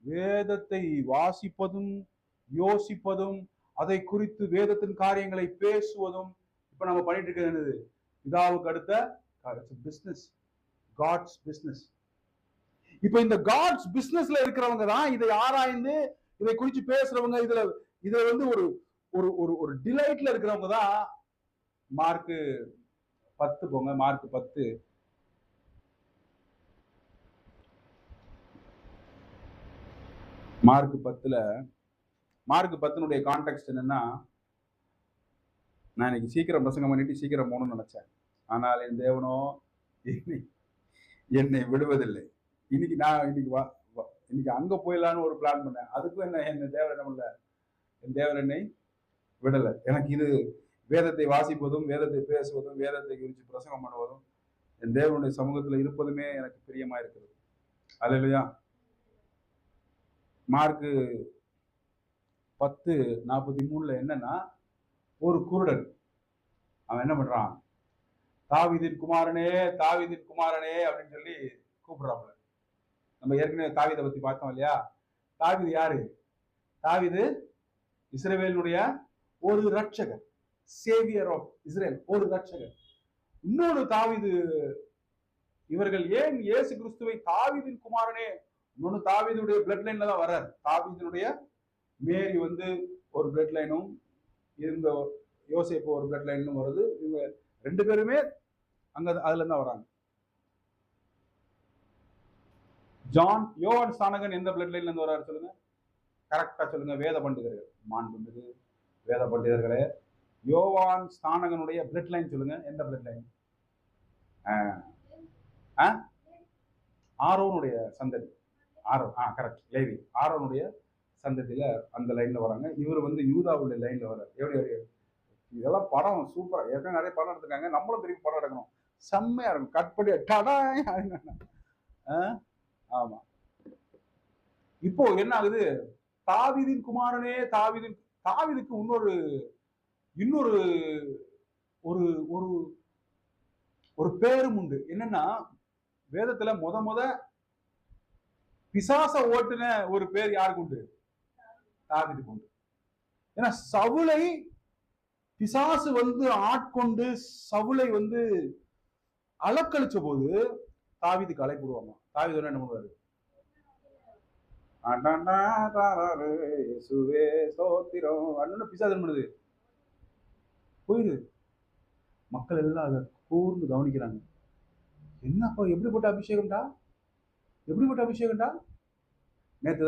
வேதத்தை வாசிப்பதும் யோசிப்பதும் அதை குறித்து வேதத்தின் காரியங்களை பேசுவதும் இப்ப நம்ம பண்ணிட்டு இருக்கிறது என்னது? பிதாவுக்கு அடுத்த பிசினஸ், காட்ஸ் பிசினஸ். இப்ப இந்த காட்ஸ் பிசினஸ்ல இருக்கிறவங்க தான் இதை ஆராய்ந்து இதை குறித்து பேசுறவங்க. இதுல வந்து ஒரு ஒரு ஒரு ஒரு டிலைட்ல இருக்கிறவங்க தான். மார்க் 10 போங்க, மார்க் 10. மார்க் 10ல மார்க் 10னுடைய கான்டெக்ஸ்ட் என்னன்னா, நான் இன்னைக்கு சீக்கிரம் பிரசங்கம் பண்ணிட்டு சீக்கிரம் போகணும்னு நினைச்சேன். ஆனால் என் தேவனோ என்னை விடுவதில்லை. இன்னைக்கு அங்க போயிடலான்னு ஒரு பிளான் பண்ணேன். அதுக்கும் என்ன தேவன் என்ன பண்ணல, என் தேவன் என்னை விடல. எனக்கு இது வேதத்தை வாசிப்பதும் வேதத்தை பேசுவதும் வேதத்தை குறித்து பிரசங்கம் பண்ணுவதும் என் தேவனுடைய சமூகத்துல இருப்பதுமே எனக்கு பிரியமா இருக்கிறது. அல்லேலூயா. மார்க் 10:43 என்னன்னா, ஒரு குருடன் அவன் என்ன பண்றான், தாவீதின் குமாரனே தாவீதின் குமாரனே அப்படின்னு சொல்லி கூப்பிடுறாப்புல. நம்ம ஏற்கனவே தாவீதை பத்தி பார்த்தோம் இல்லையா? தாவீது யாரு? தாவீது இஸ்ரவேலுடைய ஒரு ரட்சகர், சேவியர் ஆஃப் இஸ்ரேல், ஒரு ரட்சகர். இன்னொரு தாவீது, இவர்கள் ஏன் இயேசு கிறிஸ்துவை தாவீதின் குமாரனே, இன்னொன்னு தாவீதுடைய பிளட் லைன்ல தான் வர்றாரு. தாவீதுடைய மேரி வந்து ஒரு பிளட் லைனும், இந்த யோசேப்பு ஒரு பிளட் லைனும் வருது. இவங்க ரெண்டு பேருமே அதுல இருந்தா வராங்க. யோவான் ஸ்நானகன் எந்த பிளட் லைன்ல இருந்து வர்றாரு சொல்லுங்க, கரெக்டா சொல்லுங்க. வேத பண்டிதர்கள், மாண்புமிகு வேத பண்டிதர்களே, யோவான் ஸ்நானகனுடைய பிளட் லைன் சொல்லுங்க, எந்த பிளட் லைன்? ஆரோனுடைய சந்ததி. கரெக்ட், லேவி. ஆரோனுடைய சந்ததியில அந்த லைன்ல வராங்க. இவர் வந்து யூதாவுடைய லைன்ல வர்றாரு. எப்படி? இதெல்லாம் படம் சூப்பரா, ஏற்கனவே நிறைய படம் எடுத்திருக்காங்க. நம்மளும் திருப்பி படம் எடுக்கணும், செம்மையா இருக்கும். கட்படி டடாய். ஆமா. இப்போ என்ன ஆகுது, தாவீதின் குமாரனே தாவீதுக்கு இன்னொரு ஒரு ஒரு ஒரு பேரும் உண்டு. என்னன்னா, வேதத்துல முத பிசாச ஓட்டுன ஒரு பேர் யாருக்கு உண்டு? தாவீதுக்கு உண்டு. ஏன்னா சவுலை பிசாசு வந்து ஆட்கொண்டு சவுலை வந்து அலக்களிச்ச போது தாவீதுக்கு அழைப்புடுவாங்க. தாவீது என்ன பண்ணுவாரு? பிசாசு பண்ணுது, போயிரு. மக்கள் எல்லாம் அதை கூர்ந்து கவனிக்கிறாங்க. என்னப்பா எப்படிப்பட்ட அபிஷேகம்டா, எப்படிப்பட்ட அபிஷேகம்டா? நேற்று